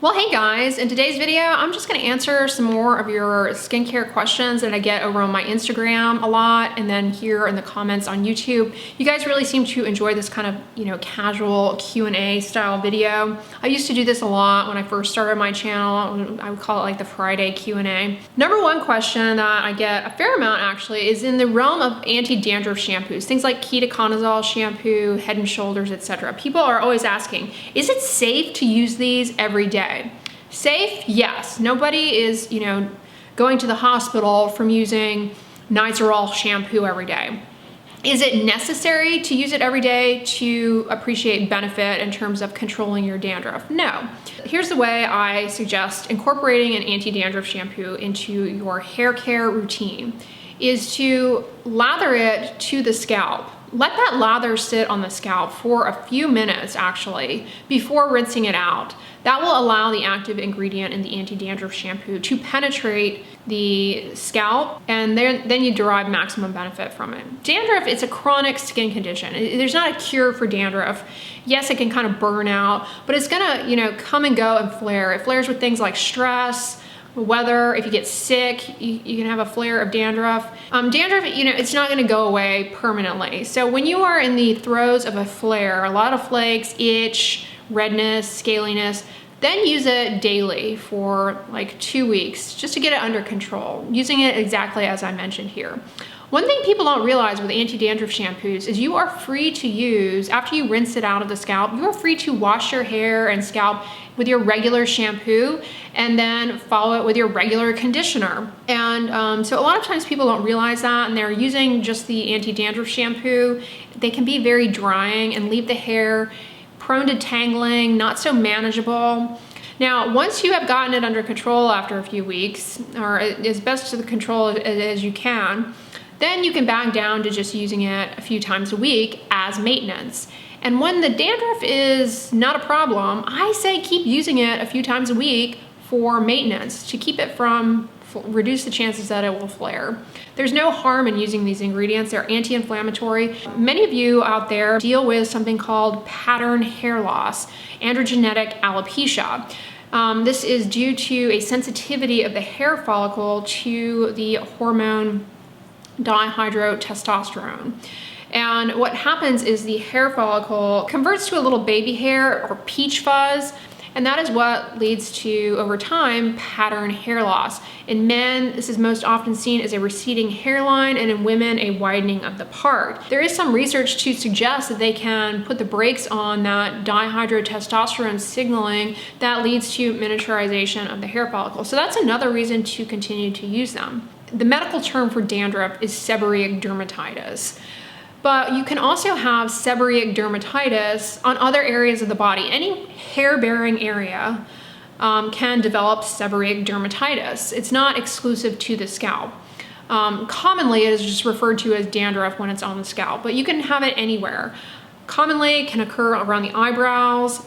Well, hey guys, in today's video, I'm just gonna answer some more of your skincare questions that I get over on my Instagram a lot, and then here in the comments on YouTube. You guys really seem to enjoy this kind of, casual Q&A style video. I used to do this a lot when I first started my channel. I would call it like the Friday Q&A. Number one question that I get a fair amount actually is in the realm of anti-dandruff shampoos, things like ketoconazole shampoo, Head and Shoulders, etc. People are always asking, is it safe to use these every day? Safe? Yes. Nobody is, going to the hospital from using Nizoral shampoo every day. Is it necessary to use it every day to appreciate benefit in terms of controlling your dandruff? No. Here's the way I suggest incorporating an anti-dandruff shampoo into your hair care routine is to lather it to the scalp. Let that lather sit on the scalp for a few minutes actually before rinsing it out. That will allow the active ingredient in the anti-dandruff shampoo to penetrate the scalp, and then you derive maximum benefit from it. Dandruff, it's a chronic skin condition. There's not a cure for dandruff. Yes, it can kind of burn out, but it's gonna, come and go and flare. It flares with things like stress, weather. If you get sick, you can have a flare of dandruff. Dandruff, it's not gonna go away permanently. So when you are in the throes of a flare, a lot of flakes, itch, redness, scaliness, then use it daily for like 2 weeks just to get it under control, using it exactly as I mentioned here. One thing people don't realize with anti-dandruff shampoos is you are free to use, after you rinse it out of the scalp, you are free to wash your hair and scalp with your regular shampoo and then follow it with your regular conditioner. And so a lot of times people don't realize that, and they're using just the anti-dandruff shampoo. They can be very drying and leave the hair prone to tangling, not so manageable. Now, once you have gotten it under control after a few weeks, or as best to control as you can, then you can back down to just using it a few times a week as maintenance. And when the dandruff is not a problem, I say keep using it a few times a week for maintenance to keep it from reduce the chances that it will flare. There's no harm in using these ingredients. They're anti-inflammatory. Many of you out there deal with something called pattern hair loss, androgenetic alopecia. This is due to a sensitivity of the hair follicle to the hormone dihydrotestosterone. And what happens is the hair follicle converts to a little baby hair or peach fuzz, and that is what leads to, over time, pattern hair loss. In men, this is most often seen as a receding hairline, and in women, a widening of the part. There is some research to suggest that they can put the brakes on that dihydrotestosterone signaling that leads to miniaturization of the hair follicle. So that's another reason to continue to use them. The medical term for dandruff is seborrheic dermatitis. But you can also have seborrheic dermatitis on other areas of the body. Any hair-bearing area can develop seborrheic dermatitis. It's not exclusive to the scalp. Commonly, it is just referred to as dandruff when it's on the scalp, but you can have it anywhere. Commonly, it can occur around the eyebrows,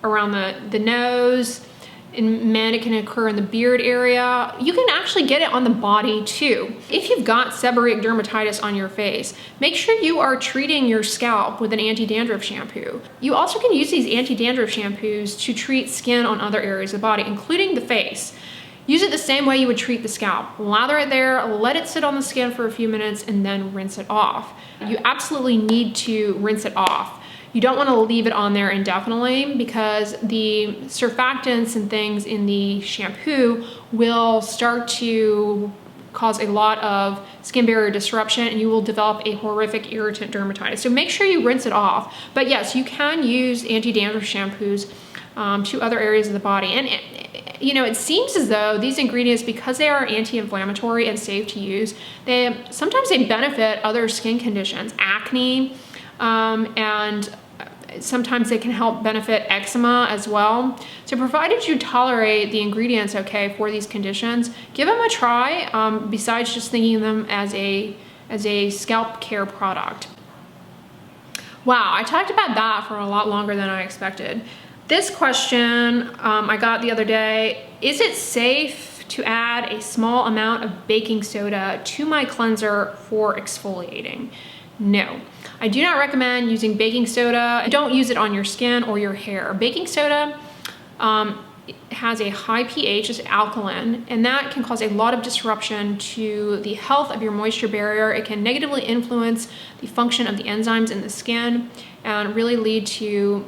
around the nose. In men, it can occur in the beard area. You can actually get it on the body too. If you've got seborrheic dermatitis on your face, make sure you are treating your scalp with an anti-dandruff shampoo. You also can use these anti-dandruff shampoos to treat skin on other areas of the body, including the face. Use it the same way you would treat the scalp. Lather it there, let it sit on the skin for a few minutes, and then rinse it off. You absolutely need to rinse it off. You don't want to leave it on there indefinitely because the surfactants and things in the shampoo will start to cause a lot of skin barrier disruption, and you will develop a horrific irritant dermatitis. So make sure you rinse it off. But yes, you can use anti-dandruff shampoos to other areas of the body. And it seems as though these ingredients, because they are anti-inflammatory and safe to use, sometimes they benefit other skin conditions, acne, and sometimes they can help benefit eczema as well. So provided you tolerate the ingredients okay for these conditions, give them a try, besides just thinking of them as a scalp care product. Wow, I talked about that for a lot longer than I expected. This question I got the other day: is it safe to add a small amount of baking soda to my cleanser for exfoliating? No, I do not recommend using baking soda. Don't use it on your skin or your hair. Baking soda has a high pH, it's alkaline, and that can cause a lot of disruption to the health of your moisture barrier. It can negatively influence the function of the enzymes in the skin and really lead to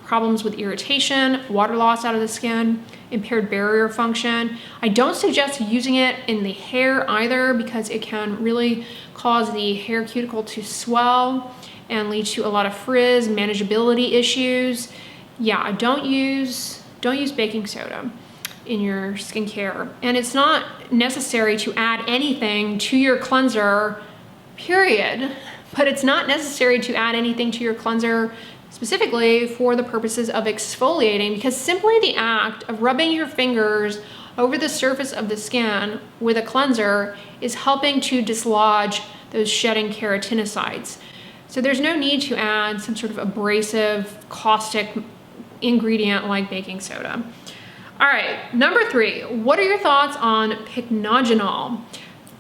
problems with irritation, water loss out of the skin, impaired barrier function. I don't suggest using it in the hair either, because it can really cause the hair cuticle to swell and lead to a lot of frizz, manageability issues. Yeah, don't use baking soda in your skincare. And it's not necessary to add anything to your cleanser, period. But it's not necessary to add anything to your cleanser specifically for the purposes of exfoliating, because simply the act of rubbing your fingers over the surface of the skin with a cleanser is helping to dislodge those shedding keratinocytes. So there's no need to add some sort of abrasive, caustic ingredient like baking soda. All right, number 3, what are your thoughts on pycnogenol?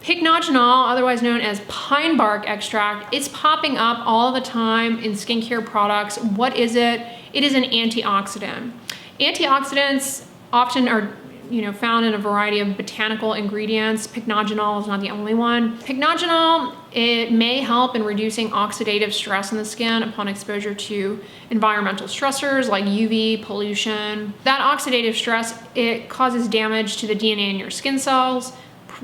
Pycnogenol, otherwise known as pine bark extract, it's popping up all the time in skincare products. What is it? It is an antioxidant. Antioxidants often are found in a variety of botanical ingredients. Pycnogenol is not the only one. Pycnogenol, it may help in reducing oxidative stress in the skin upon exposure to environmental stressors like UV, pollution. That oxidative stress, it causes damage to the DNA in your skin cells,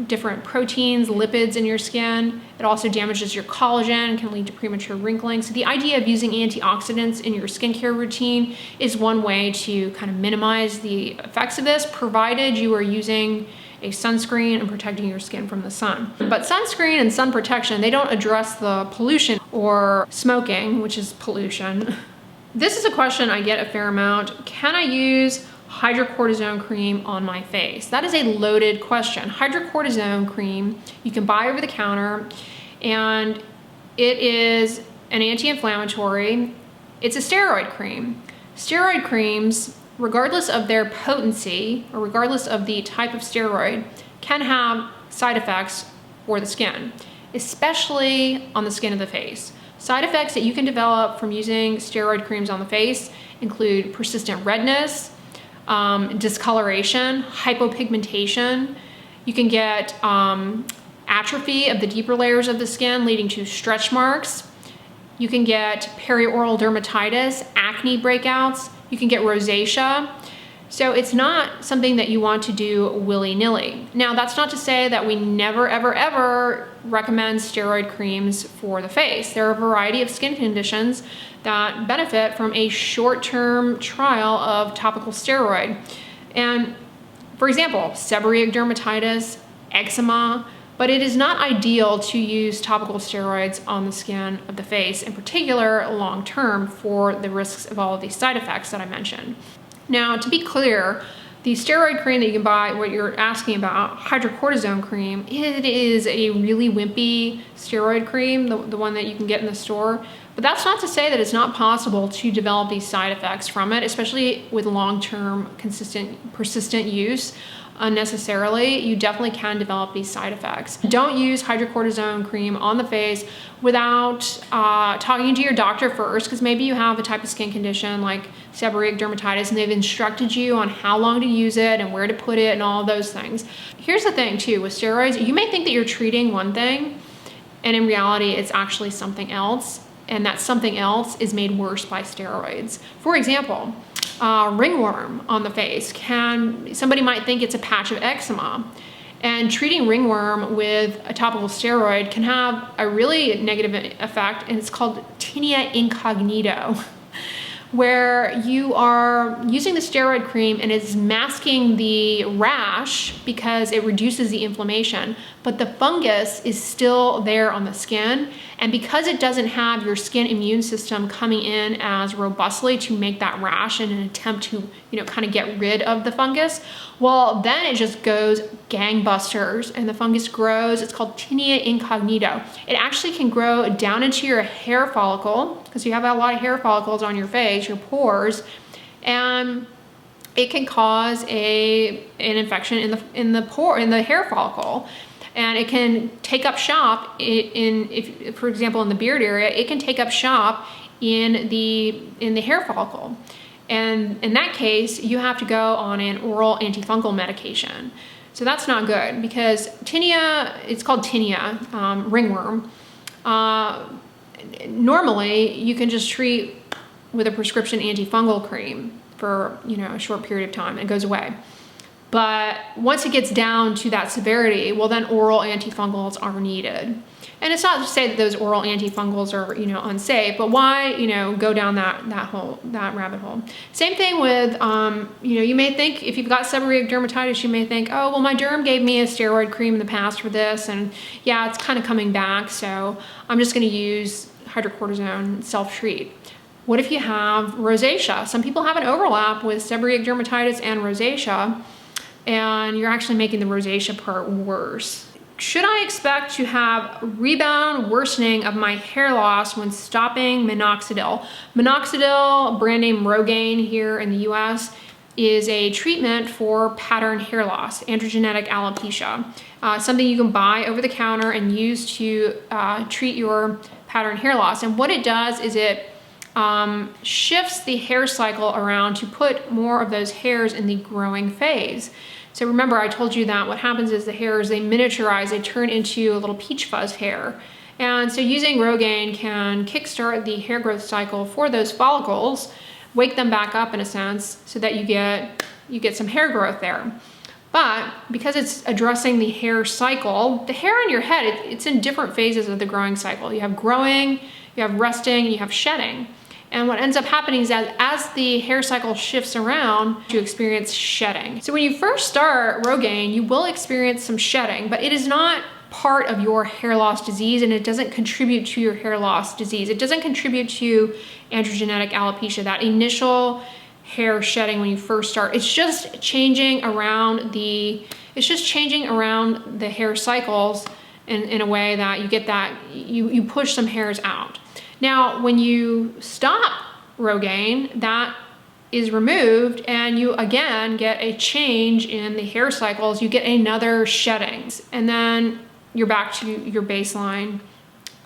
different proteins, lipids in your skin. It also damages your collagen, can lead to premature wrinkling. So the idea of using antioxidants in your skincare routine is one way to kind of minimize the effects of this, provided you are using a sunscreen and protecting your skin from the sun. But sunscreen and sun protection, they don't address the pollution or smoking, which is pollution. This is a question I get a fair amount. Can I use hydrocortisone cream on my face? That is a loaded question. Hydrocortisone cream you can buy over the counter, and it is an anti-inflammatory. It's a steroid cream. Steroid creams, regardless of their potency or regardless of the type of steroid, can have side effects for the skin, especially on the skin of the face. Side effects that you can develop from using steroid creams on the face include persistent redness, discoloration, hypopigmentation. You can get atrophy of the deeper layers of the skin, leading to stretch marks. You can get perioral dermatitis, acne breakouts. You can get rosacea. So it's not something that you want to do willy-nilly. Now, that's not to say that we never, ever, ever recommend steroid creams for the face. There are a variety of skin conditions that benefit from a short-term trial of topical steroid. And for example, seborrheic dermatitis, eczema, but it is not ideal to use topical steroids on the skin of the face, in particular long-term, for the risks of all of these side effects that I mentioned. Now, to be clear, the steroid cream that you can buy, what you're asking about, hydrocortisone cream, it is a really wimpy steroid cream, the one that you can get in the store. But that's not to say that it's not possible to develop these side effects from it, especially with long-term, consistent, persistent use. Unnecessarily, you definitely can develop these side effects. Don't use hydrocortisone cream on the face without talking to your doctor first, because maybe you have a type of skin condition like seborrheic dermatitis and they've instructed you on how long to use it and where to put it and all of those things. Here's the thing too, with steroids, you may think that you're treating one thing, and in reality it's actually something else, and that something else is made worse by steroids. For example, ringworm on the face, somebody might think it's a patch of eczema, and treating ringworm with a topical steroid can have a really negative effect, and it's called tinea incognito, where you are using the steroid cream and it's masking the rash because it reduces the inflammation, but the fungus is still there on the skin. And because it doesn't have your skin immune system coming in as robustly to make that rash in an attempt to, kind of get rid of the fungus, well, then it just goes gangbusters and the fungus grows. It's called tinea incognito. It actually can grow down into your hair follicle, because you have a lot of hair follicles on your face, your pores, and it can cause an infection in the hair follicle. And it can take up shop if, for example, in the beard area, it can take up shop in the hair follicle. And in that case, you have to go on an oral antifungal medication. So that's not good because tinea, it's called tinea, ringworm. Normally, you can just treat with a prescription antifungal cream for, you know, a short period of time and it goes away. But once it gets down to that severity, well, then oral antifungals are needed. And it's not to say that those oral antifungals are, you know, unsafe, but why, you know, go down that rabbit hole. Same thing with, you know, you may think if you've got seborrheic dermatitis, you may think, oh, well, my derm gave me a steroid cream in the past for this, and yeah, it's kind of coming back, so I'm just going to use hydrocortisone, self-treat. What if you have rosacea? Some people have an overlap with seborrheic dermatitis and rosacea, and you're actually making the rosacea part worse. Should I expect to have rebound worsening of my hair loss when stopping minoxidil? Minoxidil, brand name ROGAINE here in the US, is a treatment for pattern hair loss, androgenetic alopecia. Something you can buy over the counter and use to treat your pattern hair loss. And what it does is it shifts the hair cycle around to put more of those hairs in the growing phase. So remember, I told you that what happens is the hairs, they miniaturize, they turn into a little peach fuzz hair. And so using ROGAINE can kickstart the hair growth cycle for those follicles, wake them back up in a sense, so that you get some hair growth there. But because it's addressing the hair cycle, the hair on your head, it's in different phases of the growing cycle. You have growing, you have resting, and you have shedding. And what ends up happening is that as the hair cycle shifts around, you experience shedding. So when you first start ROGAINE, you will experience some shedding, but it is not part of your hair loss disease, and it doesn't contribute to your hair loss disease. It doesn't contribute to androgenetic alopecia, that initial hair shedding when you first start. It's just changing around the hair cycles in a way that you get that, you push some hairs out. Now, when you stop ROGAINE, that is removed and you again get a change in the hair cycles, you get another shedding, and then you're back to your baseline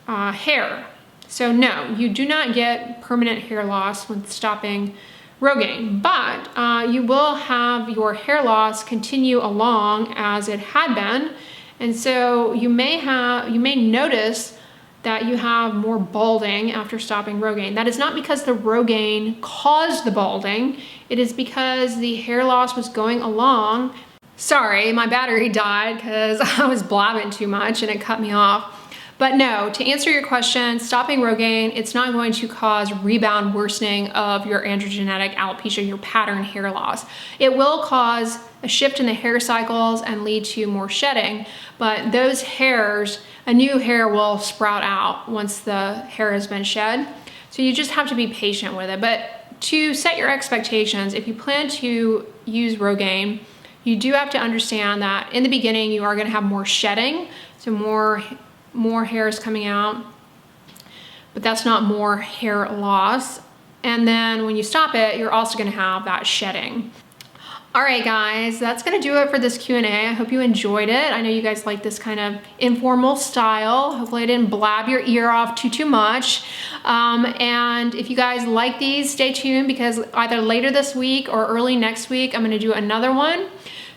hair. So no, you do not get permanent hair loss when stopping ROGAINE, but you will have your hair loss continue along as it had been. And so you may notice that you have more balding after stopping ROGAINE. That is not because the ROGAINE caused the balding. It is because the hair loss was going along. Sorry, my battery died because I was blabbing too much and it cut me off. But no, to answer your question, stopping ROGAINE, it's not going to cause rebound worsening of your androgenetic alopecia, your pattern hair loss. It will cause a shift in the hair cycles and lead to more shedding, but those hairs, a new hair will sprout out once the hair has been shed. So you just have to be patient with it. But to set your expectations, if you plan to use ROGAINE, you do have to understand that in the beginning you are going to have more shedding, so more hairs coming out, but that's not more hair loss. And then when you stop it, you're also going to have that shedding. All right, guys, that's going to do it for this Q&A. I hope you enjoyed it. I know you guys like this kind of informal style. Hopefully I didn't blab your ear off too much. And if you guys like these, stay tuned because either later this week or early next week, I'm going to do another one.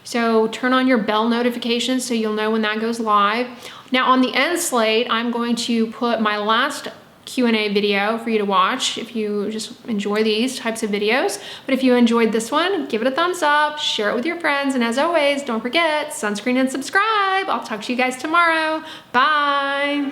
So turn on your bell notifications so you'll know when that goes live. Now on the end slate, I'm going to put my last Q&A video for you to watch if you just enjoy these types of videos. But if you enjoyed this one, give it a thumbs up, share it with your friends, and as always, don't forget, sunscreen and subscribe. I'll talk to you guys tomorrow. Bye.